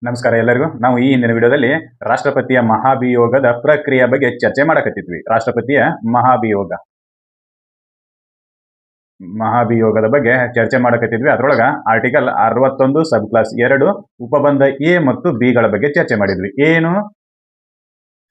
ನಮಸ್ಕಾರ ಎಲ್ಲರಿಗೂ. ನಾವು ಈ ಹಿಂದಿನ ವಿಡಿಯೋದಲ್ಲಿ ರಾಷ್ಟ್ರಪತಿಯ ಮಹಾಭಿಯೋಗದ ಪ್ರಕ್ರಿಯೆ ಬಗ್ಗೆ ಚರ್ಚೆ ಮಾಡಕತ್ತಿದ್ವಿ. ರಾಷ್ಟ್ರಪತಿಯ ಮಹಾಭಿಯೋಗದ ಬಗ್ಗೆ ಚರ್ಚೆ ಮಾಡಕತ್ತಿದ್ವಿ. ಅದರೊಳಗ ಆರ್ಟಿಕಲ್ 61 ಸಬ್ ಕ್ಲಾಸ್ 2 ಉಪಬಂಧ ಎ ಮತ್ತು ಬಿ ಗಳ ಬಗ್ಗೆ ಚರ್ಚೆ ಮಾಡಿದ್ವಿ. ಏನು,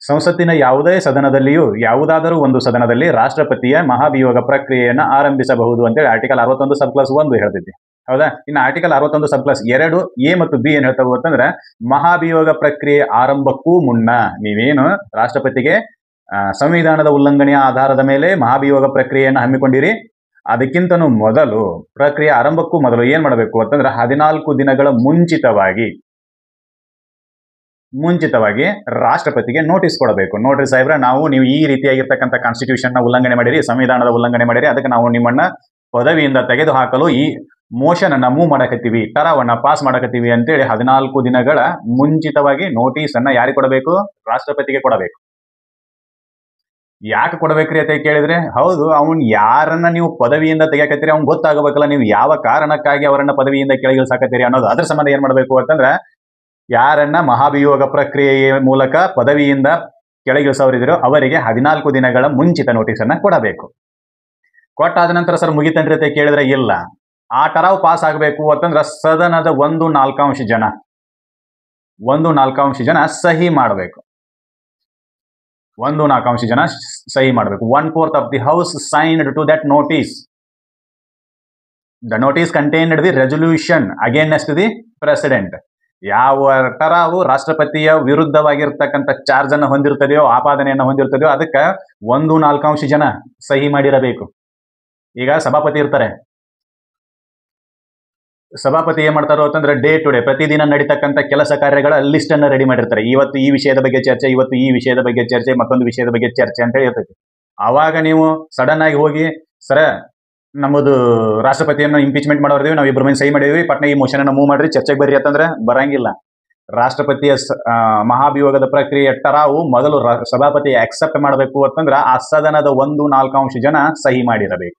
ಸಂಸತ್ತಿನ ಯಾವುದೇ ಸದನದಲ್ಲಿಯೂ ಯಾವುದಾದರೂ ಒಂದು ಸದನದಲ್ಲಿ ರಾಷ್ಟ್ರಪತಿಯ ಮಹಾಭಿಯೋಗ ಪ್ರಕ್ರಿಯೆಯನ್ನ ಆರಂಭಿಸಬಹುದು ಅಂತೇಳಿ ಆರ್ಟಿಕಲ್ 61 ಸಬ್ ಕ್ಲಾಸ್ 1 ಹೇಳ್ತೈತಿ. ಹೌದಾ? ಇನ್ನು ಆರ್ಟಿಕಲ್ 61 ಸಬ್ ಕ್ಲಾಸ್ 2 ಎ ಮತ್ತು ಬಿ ಏನ್ ಹೇಳ್ತಾವ ಅಂತಂದ್ರೆ, ಮಹಾಭಿಯೋಗ ಪ್ರಕ್ರಿಯೆ ಆರಂಭಕ್ಕೂ ಮುನ್ನ ನೀವೇನು ರಾಷ್ಟ್ರಪತಿಗೆ ಸಂವಿಧಾನದ ಉಲ್ಲಂಘನೆಯ ಆಧಾರದ ಮೇಲೆ ಮಹಾಭಿಯೋಗ ಪ್ರಕ್ರಿಯೆಯನ್ನು ಹಮ್ಮಿಕೊಂಡಿರಿ, ಅದಕ್ಕಿಂತನೂ ಮೊದಲು ಪ್ರಕ್ರಿಯೆ ಆರಂಭಕ್ಕೂ ಮೊದಲು ಏನ್ ಮಾಡಬೇಕು ಅಂತಂದ್ರೆ 14 ದಿನಗಳ ಮುಂಚಿತವಾಗಿ ರಾಷ್ಟ್ರಪತಿಗೆ ನೋಟಿಸ್ ಕೊಡಬೇಕು. ನೋಡ್ರಿ ಸಾಹೇಬ್ರ, ನೀವು ಈ ರೀತಿಯಾಗಿರ್ತಕ್ಕಂಥ ಕಾನ್ಸ್ಟಿಟ್ಯೂಷನ್ ನ ಉಲ್ಲಂಘನೆ ಮಾಡಿರಿ, ಸಂವಿಧಾನದ ಉಲ್ಲಂಘನೆ ಮಾಡಿರಿ, ಅದಕ್ಕೆ ನಾವು ನಿಮ್ಮನ್ನ ಪದವಿಯಿಂದ ತೆಗೆದುಹಾಕಲು ಈ ಮೋಷನ್ ಅನ್ನ ಮೂವ್ ಮಾಡಕತ್ತೀವಿ, ಟರಾವನ್ನ ಪಾಸ್ ಮಾಡಕತ್ತೀವಿ ಅಂತೇಳಿ 14 ದಿನಗಳ ಮುಂಚಿತವಾಗಿ ನೋಟಿಸ್ ಅನ್ನ ಯಾರಿಗೆ ಕೊಡಬೇಕು? ರಾಷ್ಟ್ರಪತಿಗೆ ಕೊಡಬೇಕು. ಯಾಕೆ ಕೊಡಬೇಕ್ರಿ ಅಂತ ಕೇಳಿದ್ರೆ, ಹೌದು, ಅವ್ನ್ ಯಾರನ್ನ ನೀವು ಪದವಿಯಿಂದ ತೆಗಿಯಕತ್ತೀರಿ ಅವ್ನ್ ಗೊತ್ತಾಗಬೇಕಲ್ಲ, ನೀವು ಯಾವ ಕಾರಣಕ್ಕಾಗಿ ಅವರನ್ನ ಪದವಿಯಿಂದ ಕೆಳಗಿಳಿಸಾಕತ್ತೀರಿ ಅನ್ನೋದು. ಅದ್ರ ಸಂಬಂಧ ಏನ್ ಮಾಡಬೇಕು ಅಂತಂದ್ರೆ, ಯಾರನ್ನ ಮಹಾಭಿಯೋಗ ಪ್ರಕ್ರಿಯೆಯ ಮೂಲಕ ಪದವಿಯಿಂದ ಕೆಳಗಿಳಿಸೋರಿದ್ರು ಅವರಿಗೆ 14 ದಿನಗಳ ಮುಂಚಿತ ನೋಟಿಸ್ ಅನ್ನ ಕೊಡಬೇಕು. ಕೊಟ್ಟಾದ ನಂತರ ಸರ್ ಮುಗಿತನ್ರಿ ಅಂತ ಕೇಳಿದ್ರೆ, ಇಲ್ಲ, ಆ ಟರಾವ್ ಪಾಸ್ ಆಗಬೇಕು ಅಂತಂದ್ರೆ ಸದನದ 1/4 ಜನ ಸಹಿ ಮಾಡಬೇಕು. 1/4 ಜನ ಸಹಿ ಮಾಡಬೇಕು. 1/4 of the house signed to that notice. The notice contained the resolution against the president. ಯಾವ ಟರಾವು ರಾಷ್ಟ್ರಪತಿಯ ವಿರುದ್ಧವಾಗಿರ್ತಕ್ಕಂಥ ಚಾರ್ಜ್ ಅನ್ನು ಹೊಂದಿರ್ತದೆಯೋ, ಆಪಾದನೆಯನ್ನು ಹೊಂದಿರ್ತದೆಯೋ, ಅದಕ್ಕೆ 1/4 ಜನ ಸಹಿ ಮಾಡಿರಬೇಕು. ಈಗ ಸಭಾಪತಿ ಇರ್ತಾರೆ. ಸಭಾಪತಿ ಏನ್ ಮಾಡ್ತಾರೋ ಅಂತಂದ್ರೆ, ಡೇ ಟು ಡೇ ಪ್ರತಿದಿನ ನಡೀತಕ್ಕಂಥ ಕೆಲಸ ಕಾರ್ಯಗಳ ಲಿಸ್ಟ್ ಅನ್ನ ರೆಡಿ ಮಾಡಿರ್ತಾರೆ. ಇವತ್ತು ಈ ವಿಷಯದ ಬಗ್ಗೆ ಚರ್ಚೆ, ಇವತ್ತು ಈ ವಿಷಯದ ಬಗ್ಗೆ ಚರ್ಚೆ, ಮತ್ತೊಂದು ವಿಷಯದ ಬಗ್ಗೆ ಚರ್ಚೆ ಅಂತ ಇರ್ತೈತಿ. ಆವಾಗ ನೀವು ಸಡನ್ ಆಗಿ ಹೋಗಿ, ಸರ ನಮ್ಮದು ರಾಷ್ಟ್ರಪತಿಯನ್ನು ಇಂಪೀಚ್ಮೆಂಟ್ ಮಾಡೋರ್ದೀವಿ, ನಾವು 2 ಮಂದಿ ಸಹಿ ಮಾಡಿದ್ವಿ, ಪಟ್ನ ಈ ಮೋಷನ್ ಅನ್ನ ಮೂವ್ ಮಾಡ್ರಿ, ಚರ್ಚೆಗೆ ಬರ್ರಿ ಅಂತಂದ್ರೆ ಬರಂಗಿಲ್ಲ. ರಾಷ್ಟ್ರಪತಿಯ ಮಹಾಭಿಯೋಗದ ಪ್ರಕ್ರಿಯೆ ಟರಾವು ಮೊದಲು ಸಭಾಪತಿ ಅಕ್ಸೆಪ್ಟ್ ಮಾಡಬೇಕು ಅಂತಂದ್ರೆ ಆ ಸದನದ 1/4 ಜನ ಸಹಿ ಮಾಡಿರಬೇಕು.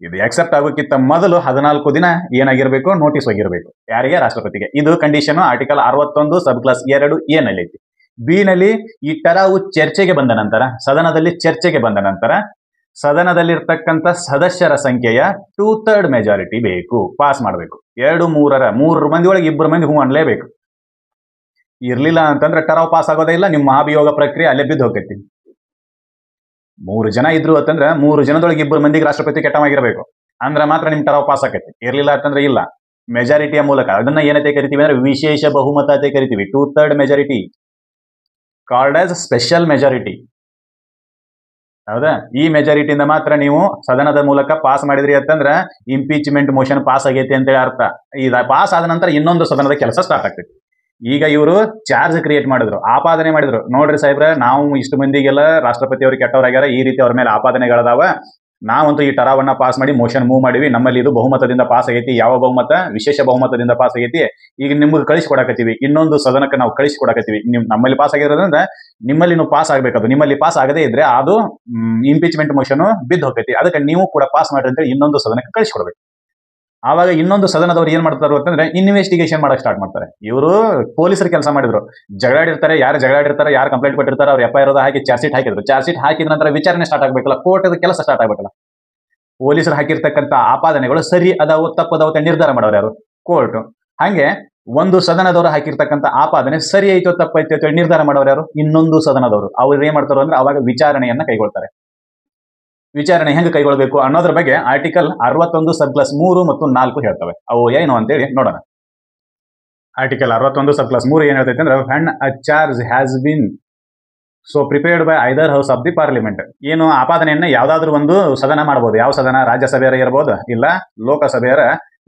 ಇದು ಅಕ್ಸೆಪ್ಟ್ ಆಗೋಕ್ಕಿಂತ ಮೊದಲು 14 ದಿನ ಏನಾಗಿರ್ಬೇಕು? ನೋಟಿಸ್ ಹೋಗಿರ್ಬೇಕು. ಯಾರಿಗೆ? ರಾಷ್ಟ್ರಪತಿಗೆ. ಇದು condition article 61 sub class 2 A ನಲ್ಲಿ ಐತಿ. ಬಿ ನಲ್ಲಿ ಈ ಟರಾವು ಚರ್ಚೆಗೆ ಬಂದ ನಂತರ, ಸದನದಲ್ಲಿ ಚರ್ಚೆಗೆ ಬಂದ ನಂತರ ಸದನದಲ್ಲಿರ್ತಕ್ಕಂಥ ಸದಸ್ಯರ ಸಂಖ್ಯೆಯ 2/3 ಮೆಜಾರಿಟಿ ಬೇಕು, ಪಾಸ್ ಮಾಡಬೇಕು. 3 ಮಂದಿ ಒಳಗೆ 2 ಮಂದಿ ಹೂ ಅನ್ಲೇಬೇಕು. ಇರ್ಲಿಲ್ಲ ಅಂತಂದ್ರೆ ಟರಾವ್ ಪಾಸ್ ಆಗೋದೇ ಇಲ್ಲ, ನಿಮ್ಮ ಮಹಾಭಿಯೋಗ ಪ್ರಕ್ರಿಯೆ ಅಲ್ಲೇ ಬಿದ್ದು ಹೋಗ್ತೈತಿ. 3 ಜನ ಇದ್ರು ಅಂತಂದ್ರೆ 3 ಜನದೊಳಗೆ 2 ಮಂದಿಗೆ ರಾಷ್ಟ್ರಪತಿ ಕೆಟ್ಟವಾಗಿರಬೇಕು, ಅಂದ್ರೆ ಮಾತ್ರ ನಿಮ್ ಟರಾವ್ ಪಾಸ್ ಆಕೈತಿ. ಇರ್ಲಿಲ್ಲ ಅಂತಂದ್ರೆ ಇಲ್ಲ. ಮೆಜಾರಿಟಿಯ ಮೂಲಕ, ಅದನ್ನ ಏನಂತ ಕರಿತೀವಿ ಅಂದ್ರೆ ವಿಶೇಷ ಬಹುಮತ ಅಂತ ಕರಿತೀವಿ. 2/3 majority called as special majority. ಹೌದಾ? ಈ ಮೆಜಾರಿಟಿಯಿಂದ ಮಾತ್ರ ನೀವು ಸದನದ ಮೂಲಕ ಪಾಸ್ ಮಾಡಿದ್ರಿ ಅಂತಂದ್ರೆ ಇಂಪೀಚ್ಮೆಂಟ್ ಮೋಷನ್ ಪಾಸ್ ಆಗೈತಿ ಅಂತೇಳಿ ಅರ್ಥ. ಇದು ಪಾಸ್ ಆದ ನಂತರ ಇನ್ನೊಂದು ಸದನದ ಕೆಲಸ ಸ್ಟಾರ್ಟ್ ಆಗ್ತೈತಿ. ಈಗ ಇವರು ಚಾರ್ಜ್ ಕ್ರಿಯೇಟ್ ಮಾಡಿದ್ರು, ಆಪಾದನೆ ಮಾಡಿದ್ರು. ನೋಡ್ರಿ ಸಾಹೇಬ್ರ, ನಾವು ಇಷ್ಟು ಮಂದಿಗೆಲ್ಲ ರಾಷ್ಟ್ರಪತಿ ಅವ್ರಿಗೆ ಕೆಟ್ಟವರಾಗ್ಯಾರ, ಈ ರೀತಿ ಅವ್ರ ಮೇಲೆ ಆಪಾದನೆಗಳದಾವ, ನಾವಂತೂ ಈ ಟರಾವನ್ನ ಪಾಸ್ ಮಾಡಿ ಮೋಷನ್ ಮೂವ್ ಮಾಡಿವಿ, ನಮ್ಮಲ್ಲಿ ಇದು ಬಹುಮತದಿಂದ ಪಾಸ್ ಆಗೈತಿ. ಯಾವ ಬಹುಮತ? ವಿಶೇಷ ಬಹುಮತದಿಂದ ಪಾಸ್ ಆಗೈತಿ. ಈಗ ನಿಮ್ಗೆ ಕಳಿಸ್ಕೊಡಕತ್ತೀವಿ, ಇನ್ನೊಂದು ಸದನಕ್ಕೆ ನಾವು ಕಳಿಸ್ಕೊಡಕತ್ತೀವಿ. ನೀವು ನಮ್ಮಲ್ಲಿ ಪಾಸ್ ಆಗಿರೋದ್ರಿಂದ ನಿಮ್ಮಲ್ಲಿ ನೀವು ಪಾಸ್ ಆಗ್ಬೇಕದು. ನಿಮ್ಮಲ್ಲಿ ಪಾಸ್ ಆಗದೇ ಇದ್ರೆ ಅದು ಇಂಪೀಚ್ಮೆಂಟ್ ಮೋಷನ್ ಬಿದ್ದು ಹೋಗ್ತೈತಿ. ಅದಕ್ಕೆ ನೀವು ಕೂಡ ಪಾಸ್ ಮಾಡ್ರಿ ಅಂತೇಳಿ ಇನ್ನೊಂದು ಸದನಕ್ಕೆ ಕಳಿಸ್ಕೊಡ್ಬೇಕು. ಆವಾಗ ಇನ್ನೊಂದು ಸದನದವ್ರು ಏನ್ ಮಾಡ್ತಾರೋ ಅಂತಂದ್ರೆ ಇನ್ವೆಸ್ಟಿಗೇಷನ್ ಮಾಡಕ್ ಸ್ಟಾರ್ಟ್ ಮಾಡ್ತಾರೆ. ಇವರು ಪೊಲೀಸರು ಕೆಲಸ ಮಾಡಿದ್ರು, ಜಗಳಾಡಿರ್ತಾರೆ, ಯಾರು ಕಂಪ್ಲೇಂಟ್ ಕೊಟ್ಟಿರ್ತಾರೆ ಅವ್ರು FIR ಹಾಕಿ ಚಾರ್ಜ್ ಶೀಟ್ ಹಾಕಿದ್ರು. ಚಾರ್ಜ್ ಶೀಟ್ ಹಾಕಿದ ನಂತರ ವಿಚಾರಣೆ ಸ್ಟಾರ್ಟ್ ಆಗ್ಬೇಕಲ್ಲ, ಕೋರ್ಟ್ ಕೆಲಸ ಸ್ಟಾರ್ಟ್ ಆಗ್ಬೇಕಲ್ಲ. ಪೊಲೀಸರು ಹಾಕಿರ್ತಕ್ಕಂಥ ಆಪಾದನೆಗಳು ಸರಿ ಅದಾವು ತಪ್ಪದಾವು ಅಂತ ನಿರ್ಧಾರ ಮಾಡೋರು ಯಾರು? ಕೋರ್ಟ್. ಹಂಗೆ ಒಂದು ಸದನದವರು ಹಾಕಿರ್ತಕ್ಕಂಥ ಆಪಾದನೆ ಸರಿ ಐತೋ ತಪ್ಪೈತೋ ಅಂತ ನಿರ್ಧಾರ ಮಾಡೋರು ಯಾರು? ಇನ್ನೊಂದು ಸದನದವರು. ಅವ್ರು ಏನ್ ಮಾಡ್ತಾರೋ ಅಂದ್ರೆ ಅವಾಗ ವಿಚಾರಣೆಯನ್ನ ಕೈಗೊಳ್ತಾರೆ. ವಿಚಾರಣೆ ಹೆಂಗೆ ಕೈಗೊಳ್ಳಬೇಕು ಅನ್ನೋದ್ರ ಬಗ್ಗೆ ಆರ್ಟಿಕಲ್ 61 ಸಬ್ ಕ್ಲಾಸ್ 3 ಮತ್ತು 4 ಹೇಳ್ತವೆ. ಅವು ಏನು ಅಂತೇಳಿ ನೋಡೋಣ. ಆರ್ಟಿಕಲ್ 61 ಸಬ್ ಕ್ಲಾಸ್ 3 ಏನ್ ಹೇಳ್ತೈತೆ ಅಂದ್ರೆ, when a charge has been so prepared by either house of the parliament. ಏನು ಆಪಾದನೆಯನ್ನ ಯಾವ್ದಾದ್ರು ಒಂದು ಸದನ ಮಾಡಬಹುದು. ಯಾವ ಸದನ? ರಾಜ್ಯಸಭೆಯರ ಇರಬಹುದು, ಇಲ್ಲ ಲೋಕಸಭೆಯರ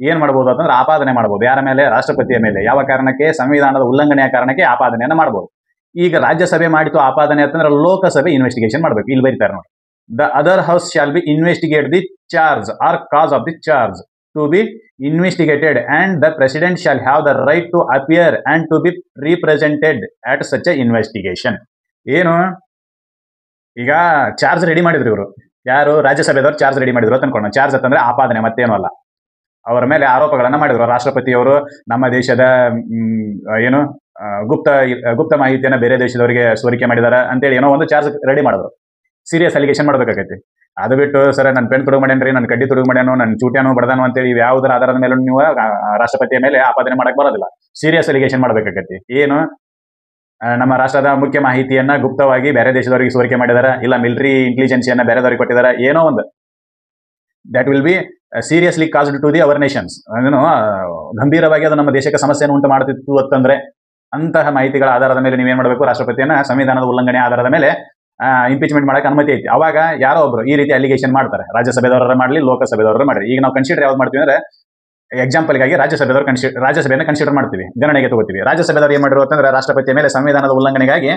ಏನ್ ಮಾಡಬಹುದು ಅಂತಂದ್ರೆ ಆಪಾದನೆ ಮಾಡಬಹುದು. ಯಾರ ಮೇಲೆ? ರಾಷ್ಟ್ರಪತಿಯ ಮೇಲೆ. ಯಾವ ಕಾರಣಕ್ಕೆ? ಸಂವಿಧಾನದ ಉಲ್ಲಂಘನೆಯ ಕಾರಣಕ್ಕೆ ಆಪಾದನೆಯನ್ನ ಮಾಡಬಹುದು. ಈಗ ರಾಜ್ಯಸಭೆ ಮಾಡಿತು ಆಪಾದನೆ ಅಂತಂದ್ರೆ ಲೋಕಸಭೆ ಇನ್ವೆಸ್ಟಿಗೇಷನ್ ಮಾಡ್ಬೇಕು. ಇಲ್ಲಿ ಬರೀತಾರೆ ನೋಡಿ, the other house shall be investigate the charge or cause of the charge to be investigated, and the president shall have the right to appear and to be represented at such a investigation. ಏನು, ಈಗ charge ready ಮಾಡಿದ್ರು ಇವರು. ಯಾರು? ರಾಜ್ಯಸಭೆದವ್ರು charge ready ಮಾಡಿದ್ರು ಅಂತ ಅನ್ಕೊಳ್ಳೋಣ. Charge ಅಂತಂದ್ರೆ ಆಪಾದನೆ, ಮತ್ತೇನು ಅಲ್ಲ. ಅವರ ಮೇಲೆ ಆರೋಪಗಳನ್ನ ಮಾಡಿದ್ರು. ರಾಷ್ಟ್ರಪತಿಯವರು ನಮ್ಮ ದೇಶದ ಏನು ಗುಪ್ತ ಮಾಹಿತಿಯನ್ನ ಬೇರೆ ದೇಶದವರಿಗೆ ಸೋರಿಕೆ ಮಾಡಿದಾರ ಅಂತೇಳಿ ಏನೋ ಒಂದು ಚಾರ್ಜ್ ರೆಡಿ ಮಾಡಿದ್ರು. ಸೀರಿಯಸ್ ಅಲಿಗೇಷನ್ ಮಾಡ್ಬೇಕಾಗೈತಿ. ಅದು ಬಿಟ್ಟು ಸರ್ ನನ್ನ ಪೆನ್ ತುಡುಗು ಮಾಡ್ಯಾನ್ರಿ, ನನ್ನ ಕಡ್ಡಿ ತುಡುಗು ಮಾಡ್ಯಾನು, ನನ್ನ ಚೂಟ್ಯಾನು ಬಡದಾನು ಅಂತೇಳಿ ಯಾವುದರ ಆಧಾರದ ಮೇಲೆ ನೀವು ರಾಷ್ಟ್ರಪತಿಯ ಮೇಲೆ ಆಪಾದನೆ ಮಾಡಕ್ ಬರೋದಿಲ್ಲ. ಸೀರಿಯಸ್ ಅಲಿಗೇಷನ್ ಮಾಡ್ಬೇಕಾಗೈತಿ. ಏನು ನಮ್ಮ ರಾಷ್ಟ್ರದ ಮುಖ್ಯ ಮಾಹಿತಿಯನ್ನ ಗುಪ್ತವಾಗಿ ಬೇರೆ ದೇಶದವರಿಗೆ ಸೋರಿಕೆ ಮಾಡಿದಾರ, ಇಲ್ಲ ಮಿಲಿಟರಿ ಇಂಟೆಲಿಜೆನ್ಸಿಯನ್ನ ಬೇರೆದವರಿಗೆ ಕೊಟ್ಟಿದಾರ, ಏನೋ ಒಂದು that will be seriously caused to the our nations. ಅದನ್ನು ಗಂಭೀರವಾಗಿ ಅದು ನಮ್ಮ ದೇಶಕ್ಕೆ ಸಮಸ್ಯೆಯನ್ನು ಉಂಟು ಮಾಡ್ತಿತ್ತು ಅಂತಂದ್ರೆ ಅಂತಹ ಮಾಹಿತಿಗಳ ಆಧಾರದ ಮೇಲೆ ನೀವೇನ್ ಮಾಡಬೇಕು, ರಾಷ್ಟ್ರಪತಿಯನ್ನ ಸಂವಿಧಾನದ ಉಲ್ಲಂಘನೆ ಆಧಾರದ ಮೇಲೆ ಇಂಪೀಚ್ಮೆಂಟ್ ಮಾಡಕ್ಕೆ ಅನುಮತಿ ಐತಿ. ಅವಾಗ ಯಾರೋ ಒಬ್ರು ಈ ರೀತಿ ಅಲಿಗೇಷನ್ ಮಾಡ್ತಾರೆ, ರಾಜ್ಯಸಭೆದವರ ಮಾಡಲಿ ಲೋಕಸಭೆದವರ ಮಾಡಲಿ. ಈಗ ನಾವು ಕನ್ಸಿಡರ್ ಯಾವ್ದು ಮಾಡ್ತೀವಿ ಅಂದ್ರೆ ಎಕ್ಸಾಂಪಲ್ಗಾಗಿ ರಾಜ್ಯಸಭೆಯನ್ನು ಕನ್ಸಿಡರ್ ಮಾಡ್ತೀವಿ, ಗಣನೆಗೆ ತಗೋತೀವಿ. ರಾಜ್ಯಸಭೆದವರು ಏನ್ ಮಾಡಿರೋ ಅಂತಂದ್ರೆ ರಾಷ್ಟ್ರಪತಿಯ ಮೇಲೆ ಸಂವಿಧಾನದ ಉಲ್ಲಂಘನೆಗಾಗಿ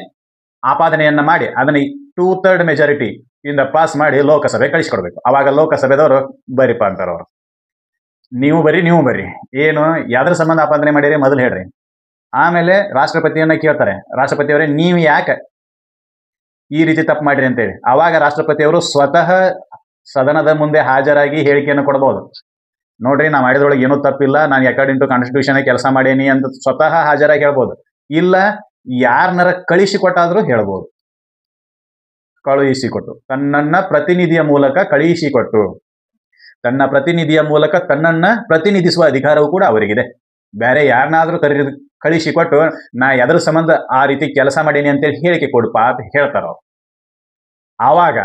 ಆಪಾದನೆಯನ್ನ ಮಾಡಿ ಅದನ್ನ 2/3 ಮೆಜಾರಿಟಿ ಇಂದ ಪಾಸ್ ಮಾಡಿ ಲೋಕಸಭೆ ಕಳಿಸ್ಕೊಡ್ಬೇಕು. ಅವಾಗ ಲೋಕಸಭೆದವರು ಬರಿಪ ಅಂತಾರ. ಅವರು ನೀವು ಬರ್ರಿ ಏನು ಯಾವ್ದ್ರ ಸಂಬಂಧ ಆಪಾದನೆ ಮಾಡಿರಿ ಮೊದಲು ಹೇಳ್ರಿ. ಆಮೇಲೆ ರಾಷ್ಟ್ರಪತಿಯನ್ನ ಕೇಳ್ತಾರೆ, ರಾಷ್ಟ್ರಪತಿಯವರೇ ನೀವು ಯಾಕೆ ಈ ರೀತಿ ತಪ್ಪು ಮಾಡಿರಿ ಅಂತೇಳಿ. ಅವಾಗ ರಾಷ್ಟ್ರಪತಿಯವರು ಸ್ವತಃ ಸದನದ ಮುಂದೆ ಹಾಜರಾಗಿ ಹೇಳಿಕೆಯನ್ನು ಕೊಡಬಹುದು. ನೋಡ್ರಿ ನಾ ಮಾಡಿದ್ರೊಳಗೆ ಏನೂ ತಪ್ಪಿಲ್ಲ, ನಾನು ಅಕಾರ್ಡಿಂಗ್ ಟು ಕಾನ್ಸ್ಟಿಟ್ಯೂಷನ್ ಕೆಲಸ ಮಾಡೇನಿ ಅಂತ ಸ್ವತಃ ಹಾಜರಾಗಿ ಹೇಳ್ಬೋದು. ಇಲ್ಲ ಯಾರನ್ನರ ಕಳಿಸಿಕೊಟ್ಟಾದ್ರೂ ಹೇಳ್ಬೋದು. ಕಳುಹಿಸಿಕೊಟ್ಟು ತನ್ನನ್ನ ಪ್ರತಿನಿಧಿಯ ಮೂಲಕ ಕಳುಹಿಸಿಕೊಟ್ಟು ತನ್ನ ಪ್ರತಿನಿಧಿಯ ಮೂಲಕ ತನ್ನನ್ನ ಪ್ರತಿನಿಧಿಸುವ ಅಧಿಕಾರವೂ ಕೂಡ ಅವರಿಗಿದೆ. ಬೇರೆ ಯಾರನ್ನಾದ್ರೂ ಕಳಿಸಿಕೊಟ್ಟು ನಾ ಎದರ ಸಂಬಂಧ ಆ ರೀತಿ ಕೆಲಸ ಮಾಡೀನಿ ಅಂತೇಳಿ ಹೇಳಿಕೆ ಕೊಡಪ್ಪ ಅಂತ ಹೇಳ್ತಾರ ಅವ್ರು. ಆವಾಗ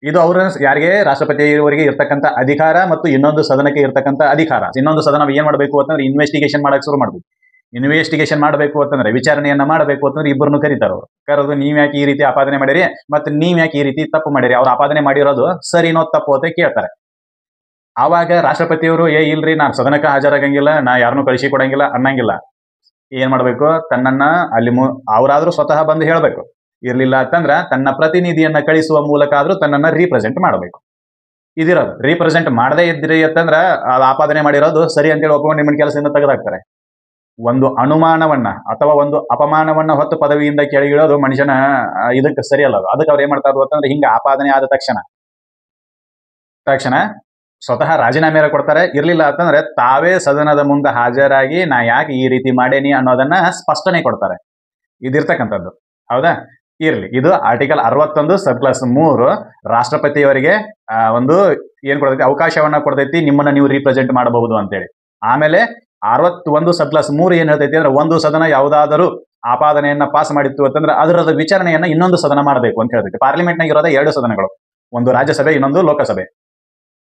ಇದು ಅವರ ಯಾರಿಗೆ ರಾಷ್ಟ್ರಪತಿಯವರಿಗೆ ಇರ್ತಕ್ಕಂಥ ಅಧಿಕಾರ ಮತ್ತು ಇನ್ನೊಂದು ಸದನಕ್ಕೆ ಇರ್ತಕ್ಕಂಥ ಅಧಿಕಾರ. ಇನ್ನೊಂದು ಸದನ ಏನ್ ಮಾಡಬೇಕು ಅಂತಂದ್ರೆ ಇನ್ವೆಸ್ಟಿಗೇಷನ್ ಮಾಡಕ್ ಶುರು ಮಾಡ್ಬೇಕು. ಇನ್ವೆಸ್ಟಿಗೇಷನ್ ಮಾಡಬೇಕು ಅಂತಂದ್ರೆ ವಿಚಾರಣೆಯನ್ನ ಮಾಡಬೇಕು ಅಂತಂದ್ರೆ ಇಬ್ಬರನ್ನು ಕರೀತಾರ. ಅವ್ರು ಕರೆದು ನೀವ್ ಯಾಕೆ ಈ ರೀತಿ ಆಪಾದನೆ ಮಾಡಿರಿ ಮತ್ತೆ ನೀವ್ ಯಾಕೆ ಈ ರೀತಿ ತಪ್ಪು ಮಾಡಿರಿ, ಅವ್ರು ಆಪಾದನೆ ಮಾಡಿರೋದು ಸರಿನೋ ತಪ್ಪು ಅಂತ ಕೇಳ್ತಾರೆ. ಆವಾಗ ರಾಷ್ಟ್ರಪತಿಯವರು ಇಲ್ರಿ ನಾನು ಸದನಕ್ಕೆ ಹಾಜರಾಗಂಗಿಲ್ಲ, ನಾ ಯಾರನ್ನೂ ಕಳಿಸಿ ಕೊಡಂಗಿಲ್ಲ ಅನ್ನಂಗಿಲ್ಲ. ಏನ್ ಮಾಡ್ಬೇಕು, ತನ್ನನ್ನ ಅಲ್ಲಿ ಅವರಾದ್ರೂ ಸ್ವತಃ ಬಂದು ಹೇಳ್ಬೇಕು. ಇರ್ಲಿಲ್ಲ ಅಂತಂದ್ರ ತನ್ನ ಪ್ರತಿನಿಧಿಯನ್ನ ಕಳಿಸುವ ಮೂಲಕ ಆದ್ರೂ ತನ್ನನ್ನ ರೀಪ್ರೆಸೆಂಟ್ ಮಾಡಬೇಕು. ಇದಿರೋದು ರೀಪ್ರೆಸೆಂಟ್ ಮಾಡದೇ ಇದ್ರಿ ಅಂತಂದ್ರ ಆಪಾದನೆ ಮಾಡಿರೋದು ಸರಿ ಅಂತೇಳಿ ಒಪ್ಕೊಂಡು ನಿಮ್ಮನ್ನ ಕೆಲಸದಿಂದ ತೆಗೆದಾಕ್ತಾರೆ. ಒಂದು ಅನುಮಾನವನ್ನ ಅಥವಾ ಒಂದು ಅಪಮಾನವನ್ನ ಹೊತ್ತು ಪದವಿಯಿಂದ ಕೆಳಗಿಳೋದು ಮನುಷ್ಯನ ಇದಕ್ಕೆ ಸರಿಯಲ್ಲ. ಅದಕ್ಕೆ ಅವ್ರು ಏನ್ ಮಾಡ್ತಾರ ಅಂತಂದ್ರೆ ಹಿಂಗ ಆಪಾದನೆ ಆದ ತಕ್ಷಣ ಸ್ವತಃ ರಾಜೀನಾಮೆ ಕೊಡ್ತಾರೆ. ಇರ್ಲಿಲ್ಲ ಅಂತಂದ್ರೆ ತಾವೇ ಸದನದ ಮುಂದೆ ಹಾಜರಾಗಿ ನಾ ಯಾಕೆ ಈ ರೀತಿ ಮಾಡೇನಿ ಅನ್ನೋದನ್ನ ಸ್ಪಷ್ಟನೆ ಕೊಡ್ತಾರೆ. ಇದಿರ್ತಕ್ಕಂಥದ್ದು ಹೌದಾ. ಇರ್ಲಿ, ಇದು ಆರ್ಟಿಕಲ್ 61 ಸಬ್ ಕ್ಲಾಸ್ 3 ರಾಷ್ಟ್ರಪತಿಯವರಿಗೆ ಒಂದು ಏನ್ ಕೊಡ್ತೈತಿ, ಅವಕಾಶವನ್ನ ಕೊಡ್ತೈತಿ ನಿಮ್ಮನ್ನ ನೀವು ರೀಪ್ರೆಸೆಂಟ್ ಮಾಡಬಹುದು ಅಂತೇಳಿ. ಆಮೇಲೆ 61 ಸಬ್ ಕ್ಲಾಸ್ 3 ಏನ್ ಹೇಳ್ತೈತಿ ಅಂದ್ರೆ ಒಂದು ಸದನ ಯಾವುದಾದರೂ ಆಪಾದನೆಯನ್ನ ಪಾಸ್ ಮಾಡಿತ್ತು ಅಂತಂದ್ರೆ ಅದರದ ವಿಚಾರಣೆಯನ್ನ ಇನ್ನೊಂದು ಸದನ ಮಾಡಬೇಕು ಅಂತ ಹೇಳ್ತೈತಿ. ಪಾರ್ಲಿಮೆಂಟ್ನಾಗ ಇರೋದೇ 2 ಸದನಗಳು, ಒಂದು ರಾಜ್ಯಸಭೆ ಇನ್ನೊಂದು ಲೋಕಸಭೆ.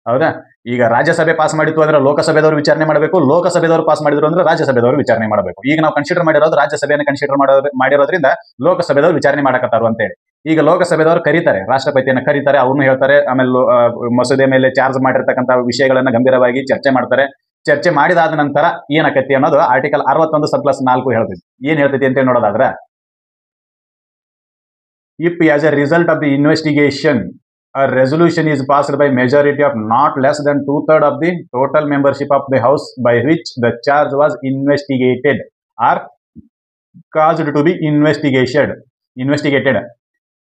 ಹೌದಾ. ಈಗ ರಾಜ್ಯಸಭೆ ಪಾಸ್ ಮಾಡಿತ್ತು ಅಂದ್ರೆ ಲೋಕಸಭೆದವರು ವಿಚಾರಣೆ ಮಾಡಬೇಕು, ಲೋಕಸಭೆದವರು ಪಾಸ್ ಮಾಡಿದ್ರು ಅಂದ್ರೆ ರಾಜ್ಯಸಭೆದವರು ವಿಚಾರಣೆ ಮಾಡಬೇಕು. ಈಗ ನಾವು ಕನ್ಸಿಡರ್ ಮಾಡಿರೋದು ರಾಜ್ಯಸಭೆಯನ್ನು ಕನ್ಸಿಡರ್ ಮಾಡಿರೋದ್ರಿಂದ ಲೋಕಸಭೆದವರು ವಿಚಾರಣೆ ಮಾಡಕತ್ತಾರು ಅಂತೇಳಿ. ಈಗ ಲೋಕಸಭೆದವರು ಕರೀತಾರೆ, ರಾಷ್ಟ್ರಪತಿಯನ್ನ ಕರೀತಾರೆ, ಅವ್ರನ್ನು ಹೇಳ್ತಾರೆ. ಆಮೇಲೆ ಮಸೂದೆ ಮೇಲೆ ಚಾರ್ಜ್ ಮಾಡಿರ್ತಕ್ಕಂಥ ವಿಷಯಗಳನ್ನ ಗಂಭೀರವಾಗಿ ಚರ್ಚೆ ಮಾಡ್ತಾರೆ. ಚರ್ಚೆ ಮಾಡಿದಾದ ನಂತರ ಏನಕತಿ ಅನ್ನೋದು ಆರ್ಟಿಕಲ್ 61 ಸಬ್ ಕ್ಲಾಸ್ 4 ಹೇಳ್ತೈತಿ. ಏನ್ ಹೇಳ್ತೈತಿ ಅಂತ ನೋಡೋದಾದ್ರ, if as a result of the investigation a resolution is passed by majority of not less than 2/3 of the total membership of the House by which the charge was investigated or caused to be investigated,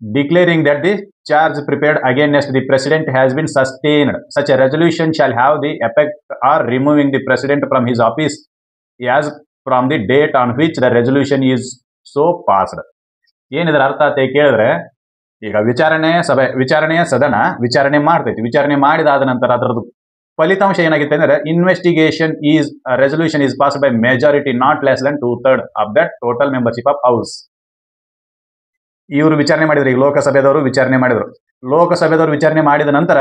declaring that the charge prepared against the President has been sustained. Such a resolution shall have the effect of removing the President from his office as from the date on which the resolution is so passed. ಏನಿದ್ರ ಅರ್ಥ ಅಂತ ಕೇಳಿದ್ರೆ, ಈಗ ವಿಚಾರಣೆಯ ಸದನ ವಿಚಾರಣೆ ಮಾಡ್ತೈತಿ. ವಿಚಾರಣೆ ಮಾಡಿದಾದ ನಂತರ ಅದರದ್ದು ಫಲಿತಾಂಶ ಏನಾಗುತ್ತೆ ಅಂದ್ರೆ investigation resolution is passed by majority not less than 2/3 of that total membership of house. ಇವರು ವಿಚಾರಣೆ ಮಾಡಿದ್ರು. ಈಗ ಲೋಕಸಭೆದವರು ವಿಚಾರಣೆ ಮಾಡಿದ್ರು. ಲೋಕಸಭೆದವರು ವಿಚಾರಣೆ ಮಾಡಿದ ನಂತರ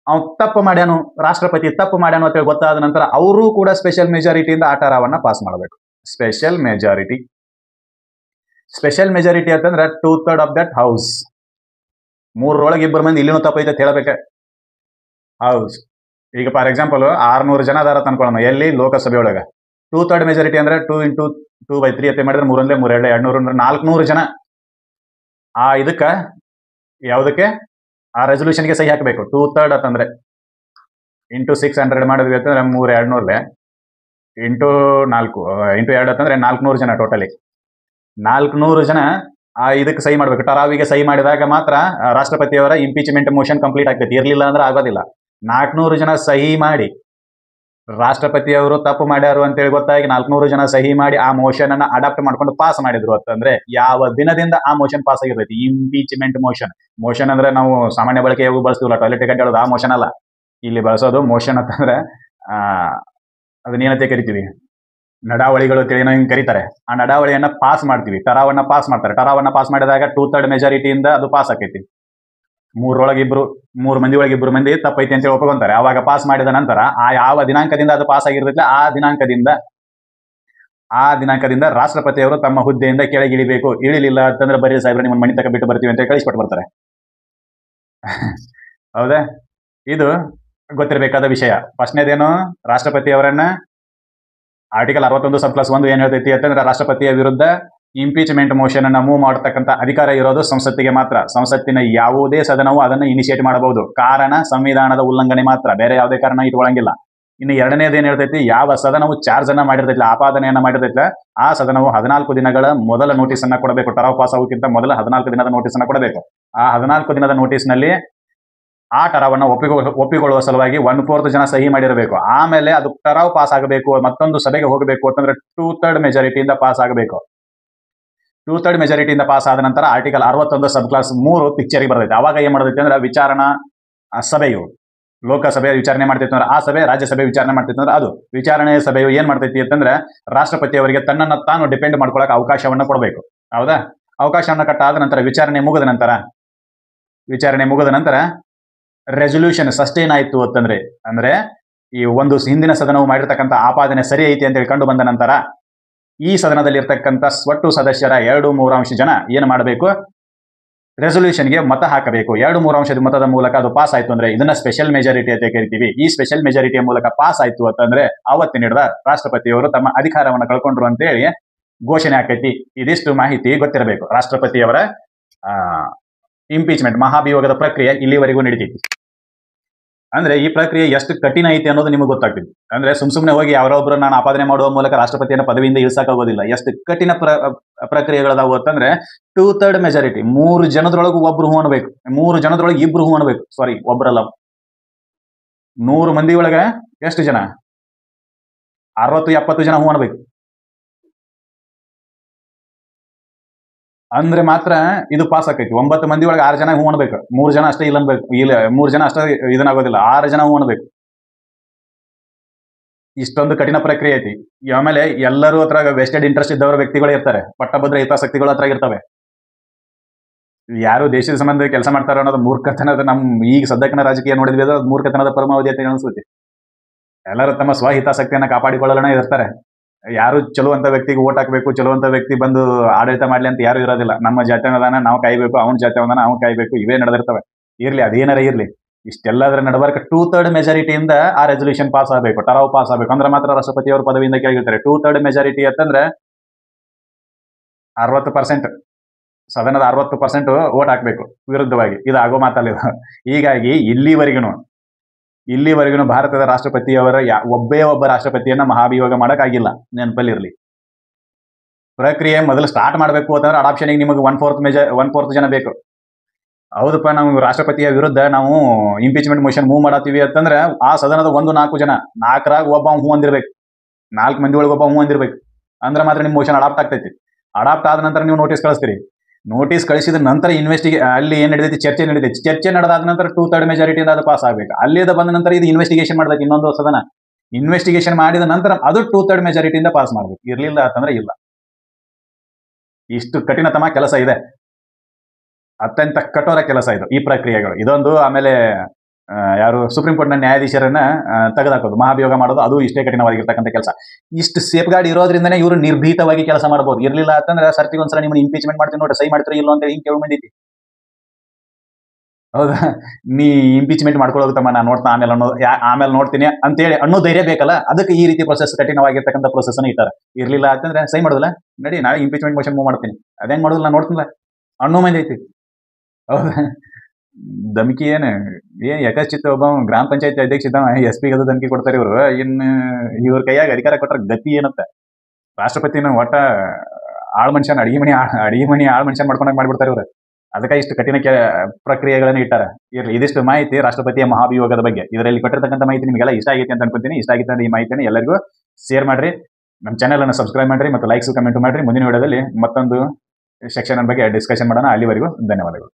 ಅವ್ನು ತಪ್ಪು ಮಾಡ್ಯಾನು, ರಾಷ್ಟ್ರಪತಿ ತಪ್ಪು ಮಾಡ್ಯಾನು ಅಂತ ಗೊತ್ತಾದ ನಂತರ ಅವರು ಕೂಡ ಸ್ಪೆಷಲ್ ಮೆಜಾರಿಟಿಯಿಂದ ಆ ಠರಾವನ್ನ ಪಾಸ್ ಮಾಡಬೇಕು. ಸ್ಪೆಷಲ್ ಮೆಜಾರಿಟಿ ಅಂತಂದ್ರೆ 2/3 ಆಫ್ ದಟ್ ಹೌಸ್. 3 ಇಬ್ಬರು ಮಂದಿ ಇಲ್ಲಿನೂ ತಪ್ಪೈತೆ ಅಂತ ಹೇಳ್ಬೇಕ. ಹೌಸ್ ಈಗ ಫಾರ್ ಎಕ್ಸಾಂಪಲ್ 600 ಜನ ಅದಾರ ಅನ್ಕೊಳ್ಳೋಣ ಎಲ್ಲಿ ಲೋಕಸಭೆ ಒಳಗ. 2/3 ಮೆಜಾರಿಟಿ ಅಂದ್ರೆ 2 × 2/3 ಅತ್ತೆ ಮಾಡಿದ್ರೆ 3 × 3 200 400 ಜನ ಆ ಇದಕ್ಕ ಯಾವುದಕ್ಕೆ ಆ ರೆಸಲ್ಯೂಷನ್ಗೆ ಸಹಿ ಹಾಕಬೇಕು. 2/3 ಅಂತಂದ್ರೆ ಇಂಟು 600 ಮಾಡಿದ್ವಿ ಅಂತಂದ್ರೆ 3 200 ಇಂಟು 4 ಇಂಟು 2 ಅಂತಂದ್ರೆ 400 ಜನ ಟೋಟಲಿ. 400 ಜನ ಆ ಇದಕ್ಕೆ ಸಹಿ ಮಾಡ್ಬೇಕು. ಟರಾವಿಗೆ ಸಹಿ ಮಾಡಿದಾಗ ಮಾತ್ರ ರಾಷ್ಟ್ರಪತಿಯವರ ಇಂಪೀಚ್ಮೆಂಟ್ ಮೋಷನ್ ಕಂಪ್ಲೀಟ್ ಆಗ್ತೈತಿ. ಇರ್ಲಿಲ್ಲ ಅಂದ್ರೆ ಆಗೋದಿಲ್ಲ. 400 ಜನ ಸಹಿ ಮಾಡಿ ರಾಷ್ಟ್ರಪತಿಯವರು ತಪ್ಪು ಮಾಡ್ಯಾರು ಅಂತೇಳಿ ಗೊತ್ತಾಗಿ 400 ಜನ ಸಹಿ ಮಾಡಿ ಆ ಮೋಷನ್ ಅನ್ನ ಅಡಾಪ್ಟ್ ಮಾಡ್ಕೊಂಡು ಪಾಸ್ ಮಾಡಿದ್ರು ಅಂತಂದ್ರೆ ಯಾವ ದಿನದಿಂದ ಆ ಮೋಷನ್ ಪಾಸ್ ಆಗಿರ್ತೈತಿ? ಇಂಪೀಚ್ಮೆಂಟ್ ಮೋಷನ್ ಅಂದ್ರೆ ನಾವು ಸಾಮಾನ್ಯ ಬಳಕೆಯಾಗೂ ಬಳಸ್ತೀವಲ್ಲ, ಟಾಯ್ಲೆಟ್ ಕಟ್ಟೋದು ಆ ಮೋಷನ್ ಅಲ್ಲ. ಇಲ್ಲಿ ಬಳಸೋದು ಮೋಷನ್ ಅಂತಂದ್ರೆ ಆ ಅದನ್ನೇನಂತೆ ಕರಿತೀವಿ, ನಡಾವಳಿಗಳು ಅಂತೇಳಿ ಏನೋ ಹಿಂಗೆ ಕರೀತಾರೆ. ಆ ನಡಾವಳಿಯನ್ನ ಪಾಸ್ ಮಾಡ್ತೀವಿ, ಟರಾವನ್ನ ಪಾಸ್ ಮಾಡ್ತಾರೆ. ಟರಾವನ್ನ ಪಾಸ್ ಮಾಡಿದಾಗ 2/3 ಮೆಜಾರಿಟಿಯಿಂದ ಅದು ಪಾಸ್ ಆಕೈತಿ. ಮೂರು ಮಂದಿ ಒಳಗೆ ಇಬ್ರು ಮಂದಿ ತಪ್ಪೈತಿ ಅಂತ ಹೇಳಿ ಒಪ್ಕೊಂತಾರೆ. ಅವಾಗ ಪಾಸ್ ಮಾಡಿದ ನಂತರ ಆ ಯಾವ ದಿನಾಂಕದಿಂದ ಅದು ಪಾಸ್ ಆಗಿರ್ತೈತಿ ಆ ದಿನಾಂಕದಿಂದ ರಾಷ್ಟ್ರಪತಿಯವರು ತಮ್ಮ ಹುದ್ದೆಯಿಂದ ಕೆಳಗಿಳಿಬೇಕು. ಇಳಿಲಿಲ್ಲ ಅಂತಂದ್ರೆ ಬರೀ ಸಾಹೇಬ್ರೆ ನಿಮ್ಮ ಮನೆ ತಕ ಬಿಟ್ಟು ಬರ್ತೀವಿ ಅಂತ ಕಳಿಸ್ಕೊಟ್ಟು ಬರ್ತಾರೆ. ಹೌದಾ? ಇದು ಗೊತ್ತಿರಬೇಕಾದ ವಿಷಯ. ಫಸ್ಟ್ನೇದೇನು, ರಾಷ್ಟ್ರಪತಿಯವರನ್ನ ಆರ್ಟಿಕಲ್ 61 ಸಬ್ ಕ್ಲಾಸ್ 1 ಏನ್ ಹೇಳ್ತೈತಿ ಅಂತಂದ್ರೆ ರಾಷ್ಟ್ರಪತಿಯ ವಿರುದ್ಧ ಇಂಪೀಚ್ಮೆಂಟ್ ಮೋಷನ್ ಅನ್ನ ಮೂವ್ ಮಾಡತಕ್ಕಂಥ ಅಧಿಕಾರ ಇರೋದು ಸಂಸತ್ತಿಗೆ ಮಾತ್ರ. ಸಂಸತ್ತಿನ ಯಾವುದೇ ಸದನವು ಅದನ್ನು ಇನಿಷಿಯೇಟ್ ಮಾಡಬಹುದು. ಕಾರಣ ಸಂವಿಧಾನದ ಉಲ್ಲಂಘನೆ ಮಾತ್ರ, ಬೇರೆ ಯಾವುದೇ ಕಾರಣ ಇಟ್ಕೊಳ್ಳಂಗಿಲ್ಲ. ಇನ್ನು ಎರಡನೇದು ಏನ್ ಹೇಳ್ತೈತಿ, ಯಾವ ಸದನವು ಚಾರ್ಜ್ ಅನ್ನ ಮಾಡಿರ್ತೈತಿ, ಆಪಾದನೆಯನ್ನ ಮಾಡಿರ್ತೈತಿ, ಆ ಸದನವು 14 ದಿನಗಳ ಮೊದಲ ನೋಟಿಸ್ ಅನ್ನ ಕೊಡಬೇಕು. ಟರಾವ್ ಪಾಸ್ ಆಗೋಕ್ಕಿಂತ ಮೊದಲ 14 ದಿನದ ನೋಟಿಸ್ ಅನ್ನ ಕೊಡಬೇಕು. ಆ 14 ದಿನದ ನೋಟಿಸ್ ನಲ್ಲಿ ಆ ಟರಾವನ್ನ ಒಪ್ಪಿಕೊಳ್ಳುವ ಸಲುವಾಗಿ 1/4 ಜನ ಸಹಿ ಮಾಡಿರಬೇಕು. ಆಮೇಲೆ ಅದು ಟರಾವ್ ಪಾಸ್ ಆಗಬೇಕು, ಮತ್ತೊಂದು ಸಭೆಗೆ ಹೋಗಬೇಕು ಅಂತಂದ್ರೆ 2/3 ಮೆಜಾರಿಟಿಯಿಂದ ಪಾಸ್ ಆಗಬೇಕು. 2/3 ಮೆಜಾರಿಟಿಯಿಂದ ಪಾಸ್ ಆದ ನಂತರ ಆರ್ಟಿಕಲ್ 61 ಸಬ್ ಕ್ಲಾಸ್ 3 ಪಿಕ್ಚರಿಗೆ ಬರ್ತೈತೆ. ಅವಾಗ ಏನ್ ಮಾಡತೈತಿ ಅಂದ್ರೆ ವಿಚಾರಣಾ ಸಭೆಯು ಲೋಕಸಭೆ ವಿಚಾರಣೆ ಮಾಡ್ತೈತಿ ಅಂದ್ರೆ ಆ ಸಭೆ, ರಾಜ್ಯಸಭೆ ವಿಚಾರಣೆ ಮಾಡ್ತೈತಿ ಅಂದ್ರೆ ಅದು. ವಿಚಾರಣೆ ಸಭೆಯು ಏನ್ ಮಾಡ್ತೈತಿ ಅಂತಂದ್ರೆ ರಾಷ್ಟ್ರಪತಿ ಅವರಿಗೆ ತನ್ನನ್ನು ತಾನು ಡಿಪೆಂಡ್ ಮಾಡ್ಕೊಳಕ್ ಅವಕಾಶವನ್ನ ಕೊಡಬೇಕು. ಹೌದಾ? ಅವಕಾಶವನ್ನ ಕಟ್ಟಾದ ನಂತರ ವಿಚಾರಣೆ ಮುಗಿದ ನಂತರ ರೆಸೊಲ್ಯೂಷನ್ ಸಸ್ಟೈನ್ ಆಯ್ತು ಅಂತಂದ್ರೆ, ಅಂದ್ರೆ ಈ ಒಂದು ಹಿಂದಿನ ಸದನವು ಮಾಡಿರ್ತಕ್ಕಂಥ ಆಪಾದನೆ ಸರಿ ಐತಿ ಅಂತೇಳಿ ಕಂಡು ಬಂದ ನಂತರ ಈ ಸದನದಲ್ಲಿ ಇರ್ತಕ್ಕಂಥ ಒಟ್ಟು ಸದಸ್ಯರ 2/3 ಜನ ಏನ್ ಮಾಡಬೇಕು, ರೆಸೊಲ್ಯೂಷನ್ಗೆ ಮತ ಹಾಕಬೇಕು. 2/3 ಮತದ ಮೂಲಕ ಅದು ಪಾಸ್ ಆಯ್ತು ಅಂದ್ರೆ ಇದನ್ನ ಸ್ಪೆಷಲ್ ಮೆಜಾರಿಟಿ ಅಂತ ಕರಿತೀವಿ. ಈ ಸ್ಪೆಷಲ್ ಮೆಜಾರಿಟಿಯ ಮೂಲಕ ಪಾಸ್ ಆಯ್ತು ಅಂತಂದ್ರೆ ಅವತ್ತಿನ ಹಿಡಿದ ರಾಷ್ಟ್ರಪತಿಯವರು ತಮ್ಮ ಅಧಿಕಾರವನ್ನು ಕಳ್ಕೊಂಡ್ರು ಅಂತೇಳಿ ಘೋಷಣೆ ಆಕೈತಿ. ಇದಿಷ್ಟು ಮಾಹಿತಿ ಗೊತ್ತಿರಬೇಕು. ರಾಷ್ಟ್ರಪತಿಯವರ ಇಂಪೀಚ್ಮೆಂಟ್ ಮಹಾಭಿಯೋಗದ ಪ್ರಕ್ರಿಯೆ ಇಲ್ಲಿವರೆಗೂ ನಡೀತೈತಿ. ಅಂದ್ರೆ ಈ ಪ್ರಕ್ರಿಯೆ ಎಷ್ಟು ಕಠಿಣ ಐತಿ ಅನ್ನೋದು ನಿಮಗೆ ಗೊತ್ತಾಗ್ತದೆ. ಅಂದ್ರೆ ಸುಮ್ನೆ ಹೋಗಿ ಯಾರೊಬ್ರು ನಾನು ಆಪಾದನೆ ಮಾಡುವ ಮೂಲಕ ರಾಷ್ಟ್ರಪತಿಯನ್ನ ಪದವಿಯಿಂದ ಇಳಿಸಕ್ಕಾಗೋದಿಲ್ಲ. ಎಷ್ಟು ಕಠಿಣ ಪ್ರಕ್ರಿಯೆಗಳದಾವು ಅಂತಂದ್ರೆ 2/3 ಮೆಜಾರಿಟಿ, 3 ಜನದೊಳಗೆ ಒಬ್ರು ಹೂ ಅನ್ಬೇಕು, 3 ಜನದೊಳಗೆ ಇಬ್ರು ಹೂ ಅನ್ಬೇಕು. ಸಾರಿ, ಒಬ್ರಲ್ಲ, 100 ಮಂದಿ ಒಳಗ ಎಷ್ಟು ಜನ, 60-70 ಜನ ಹೂ ಅನ್ಬೇಕು. ಅಂದ್ರೆ ಮಾತ್ರ ಇದು ಪಾಸ್ ಆಕೈತಿ. 9 ಮಂದಿ ಒಳಗೆ 6 ಜನ ಹೂ ಅನ್ಬೇಕು, 3 ಜನ ಅಷ್ಟೇ ಇಲ್ಲ ಅನ್ಬೇಕು, ಇಲ್ಲ 3 ಜನ ಅಷ್ಟೇ ಇದನ್ನಾಗೋದಿಲ್ಲ, 6 ಜನ ಹೂ ಅನ್ಬೇಕು. ಇಷ್ಟೊಂದು ಕಠಿಣ ಪ್ರಕ್ರಿಯೆ ಐತಿ. ಆಮೇಲೆ ಎಲ್ಲರೂ ಹತ್ರ ವೆಸ್ಟೆಡ್ ಇಂಟ್ರೆಸ್ಟ್ ಇದ್ದವರ ವ್ಯಕ್ತಿಗಳು ಇರ್ತಾರೆ, ಪಟ್ಟಭದ್ರ ಹಿತಾಸಕ್ತಿಗಳು ಹತ್ರ ಇರ್ತವೆ. ಯಾರು ದೇಶದ ಸಂಬಂಧ ಕೆಲಸ ಮಾಡ್ತಾರೋ ಅನ್ನೋದು ಮೂರ್ಖತನದ, ಈಗ ಸದ್ಯಕ್ಕನ ರಾಜಕೀಯ ನೋಡಿದ್ವಿ, ಅದು ಮೂರ್ಖತನದ ಪರಮಾವಧಿ ಅಂತ ಅನಿಸುತ್ತೆ. ಎಲ್ಲರೂ ತಮ್ಮ ಸ್ವಹಿತಾಸಕ್ತಿಯನ್ನ ಕಾಪಾಡಿಕೊಳ್ಳೋಣ ಇರ್ತಾರೆ. ಯಾರು ಚಲುವಂತ ವ್ಯಕ್ತಿಗೆ ಓಟ್ ಹಾಕ್ಬೇಕು, ಚಲುವಂತ ವ್ಯಕ್ತಿ ಬಂದು ಆಡಳಿತ ಮಾಡ್ಲಿ ಅಂತ ಯಾರು ಇರೋದಿಲ್ಲ. ನಮ್ಮ ಜಾತ್ಯದಾನ ನಾವು ಕಾಯ್ಬೇಕು, ಅವನ ಜಾತ್ಯದಾನ ನಾವು ಕಾಯ್ಬೇಕು, ಇವೇ ನಡೆದಿರ್ತವೆ. ಇರ್ಲಿ, ಅದೇನಾರ ಇರ್ಲಿ. ಇಷ್ಟೆಲ್ಲದರ ನಡಬರ್ಕ 2/3 ಮೆಜಾರಿಟಿಯಿಂದ ಆ ರೆಸೊಲ್ಯೂಷನ್ ಪಾಸ್ ಆಗಬೇಕು, ಟರಾವ್ ಪಾಸ್ ಆಗಬೇಕು ಅಂದ್ರೆ ಮಾತ್ರ ರಾಷ್ಟ್ರಪತಿ ಅವರು ಪದವಿಯಿಂದ ಕೆಳಗಿರ್ತಾರೆ. 2/3 ಮೆಜಾರಿಟಿ ಅಂತಂದ್ರೆ 60%, ಸದನದ 60% ಓಟ್ ಹಾಕ್ಬೇಕು ವಿರುದ್ಧವಾಗಿ. ಇದು ಆಗೋ ಮಾತಲ್ಲ. ಹೀಗಾಗಿ ಇಲ್ಲಿವರೆಗೂ ಭಾರತದ ರಾಷ್ಟ್ರಪತಿಯವರ ಒಬ್ಬ ರಾಷ್ಟ್ರಪತಿಯನ್ನ ಮಹಾಭಿಯೋಗ ಮಾಡಕ್ಕಾಗಿಲ್ಲ. ನೆನಪಲ್ಲಿರ್ಲಿ. ಪ್ರಕ್ರಿಯೆ ಮೊದಲು ಸ್ಟಾರ್ಟ್ ಮಾಡಬೇಕು ಅಂತಂದ್ರೆ ಅಡಾಪ್ಷನ್ಗೆ ನಿಮಗೆ 1/4 ಜನ ಬೇಕು. ಹೌದಪ್ಪ, ನಾವು ರಾಷ್ಟ್ರಪತಿಯ ವಿರುದ್ಧ ನಾವು ಇಂಪೀಚ್ಮೆಂಟ್ ಮೋಷನ್ ಮೂವ್ ಮಾಡತ್ತೀವಿ ಅಂತಂದ್ರೆ ಆ ಸದನದ 4 ಜನ, 4ರಾಗ ಒಬ್ಬ ಹೂ ಅಂದಿರ್ಬೇಕು, 4 ಮಂದಿ ಒಳಗೆ ಒಬ್ಬ ಹೂ ಅಂದಿರ್ಬೇಕು. ಅಂದ್ರೆ ಮಾತ್ರ ನಿಮ್ಮ ಮೋಷನ್ ಅಡಾಪ್ಟ್ ಆಗ್ತೈತಿ. ಅಡಾಪ್ಟ್ ಆದ ನಂತರ ನೀವು ನೋಟಿಸ್ ಕಳಿಸ್ತೀರಿ. ನೋಟಿಸ್ ಕಳಿಸಿದ ನಂತರ ಅಲ್ಲಿ ಏನ್ ನಡೀತೈತಿ, ಚರ್ಚೆ ನಡೆದಾದ ನಂತರ 2/3 ಮೆಜಾರಿಟಿಯಿಂದ ಅದು ಪಾಸ್ ಆಗ್ಬೇಕು. ಅಲ್ಲಿಂದ ಬಂದ ನಂತರ ಇದು ಇನ್ವೆಸ್ಟಿಗೇಷನ್ ಮಾಡ್ಬೇಕು. ಇನ್ನೊಂದು ಸದನ ಇನ್ವೆಸ್ಟಿಗೇಷನ್ ಮಾಡಿದ ನಂತರ ಅದು 2/3 ಮೆಜಾರಿಟಿಯಿಂದ ಪಾಸ್ ಮಾಡ್ಬೇಕು. ಇರ್ಲಿಲ್ಲ ಅಂತಂದ್ರೆ ಇಲ್ಲ. ಇಷ್ಟು ಕಠಿಣತಮ ಕೆಲಸ ಇದೆ, ಅತ್ಯಂತ ಕಠೋರ ಕೆಲಸ ಇದು, ಈ ಪ್ರಕ್ರಿಯೆಗಳು. ಇದೊಂದು. ಆಮೇಲೆ ಯಾರು ಸುಪ್ರೀಂ ಕೋರ್ಟ್ನ ನ್ಯಾಯಾಧೀಶರನ್ನ ತೆಗೆದಾಕೋದು, ಮಹಾಭಿಯೋಗ ಮಾಡೋದು, ಅದು ಇಷ್ಟೇ ಕಠಿಣವಾಗಿರ್ತಕ್ಕಂಥ ಕೆಲಸ. ಇಷ್ಟು ಸೇಫ್ ಗಾರ್ಡ್ ಇರೋದ್ರಿಂದನೇ ಇವರು ನಿರ್ಭೀತವಾಗಿ ಕೆಲಸ ಮಾಡಬಹುದು. ಇರ್ಲಿಲ್ಲ ಅಂತಂದ್ರೆ ಸರ್ತಿಗೊಂದ್ಸಲ ನಿಮ್ಮನ್ನ ಇಂಪೀಚ್ಮೆಂಟ್ ಮಾಡ್ತೀನಿ ನೋಡ್ರಿ, ಸಹಿ ಮಾಡ್ತೀರಿ ಇಲ್ಲೋ ಅಂತ ಹಿಂಗೆ ಕೇಳಿ ಬಂದೈತಿ. ಹೌದಾ? ನೀ ಇಂಪೀಚ್ಮೆಂಟ್ ಮಾಡ್ಕೊಳ್ಳೋಗುತ್ತಮ್ಮ, ನಾನು ನೋಡ್ತಾ ಆಮೇಲೆ ನೋಡ್ತೀನಿ ಅಂತೇಳಿ ಅನ್ನೋ ಧೈರ್ಯ ಬೇಕಲ್ಲ. ಅದಕ್ಕೆ ಈ ರೀತಿ ಪ್ರೊಸೆಸ್, ಕಠಿಣವಾಗಿರ್ತಕ್ಕಂಥ ಪ್ರೊಸೆಸ್ ಅನ್ನು ಇಟ್ಟಾರೆ. ಇರ್ಲಿಲ್ಲ ಅಂತಂದ್ರೆ ಸಹಿ ಮಾಡೋದಿಲ್ಲ, ನಡಿ ನಾಳೆ ಇಂಪೀಚ್ಮೆಂಟ್ ಮೋಷನ್ ಮೂವ್ ಮಾಡ್ತೀನಿ, ಅದೇನ್ ಮಾಡೋದಿಲ್ಲ, ನಾನು ನೋಡ್ತೀನಿಲ್ಲ ಅನ್ನೋ ಮಂದಿ ಐತಿ. ಹೌದಾ? ಧಮಕಿ ಏನ್ ಯಕಶ್ಚಿತ್ ಒಬ್ಬ ಗ್ರಾಮ ಪಂಚಾಯತ್ ಅಧ್ಯಕ್ಷ ಇದ್ದ SP ಅದು ಧಮಕಿ ಕೊಡ್ತಾರೆ ಇವರು. ಇವ್ರ ಕೈಯಾಗ ಅಧಿಕಾರ ಕೊಟ್ರ ಗತಿ ಏನಂತ, ರಾಷ್ಟ್ರಪತಿನ ಒಟ್ಟ ಆಳ್ ಮನುಷ್ಯನ ಅಡಿಗೆ ಮನಿ ಆಳ್ ಮನುಷ್ಯನ್ ಮಾಡ್ಕೊಂಡಾಗ ಮಾಡ್ಬಿಡ್ತಾರೆ ಇವ್ರು. ಅದಕ್ಕೆ ಇಷ್ಟು ಕಠಿಣ ಪ್ರಕ್ರಿಯೆಗಳನ್ನು ಇಟ್ಟಾರ. ಇರ್ಲಿ, ಇದಿಷ್ಟು ಮಾಹಿತಿ ರಾಷ್ಟ್ರಪತಿಯ ಮಹಾಭಿಯೋಗದ ಬಗ್ಗೆ. ಇದರಲ್ಲಿ ಕೊಟ್ಟಿರ್ತಕ್ಕಂಥ ಮಾಹಿತಿ ನಿಮಗೆಲ್ಲ ಇಷ್ಟ ಆಗೈತಿ ಅಂತ ಅನ್ಕೊಂತೀನಿ. ಇಷ್ಟ ಆಗಿತ್ತು ಅಂದ್ರೆ ಈ ಮಾಹಿತಿಯನ್ನು ಎಲ್ಲರಿಗೂ ಶೇರ್ ಮಾಡ್ರಿ, ನಮ್ಮ ಚಾನೆಲ್ ಅನ್ನು ಸಬ್ಸ್ಕ್ರೈಬ್ ಮಾಡ್ರಿ ಮತ್ತು ಲೈಕ್ಸ್ ಕಮೆಂಟ್ ಮಾಡ್ರಿ. ಮುಂದಿನ ವಿಡಿಯೋದಲ್ಲಿ ಮತ್ತೊಂದು ಸೆಕ್ಷನ್ ಬಗ್ಗೆ ಡಿಸ್ಕಷನ್ ಮಾಡೋಣ. ಅಲ್ಲಿವರೆಗೂ ಧನ್ಯವಾದಗಳು.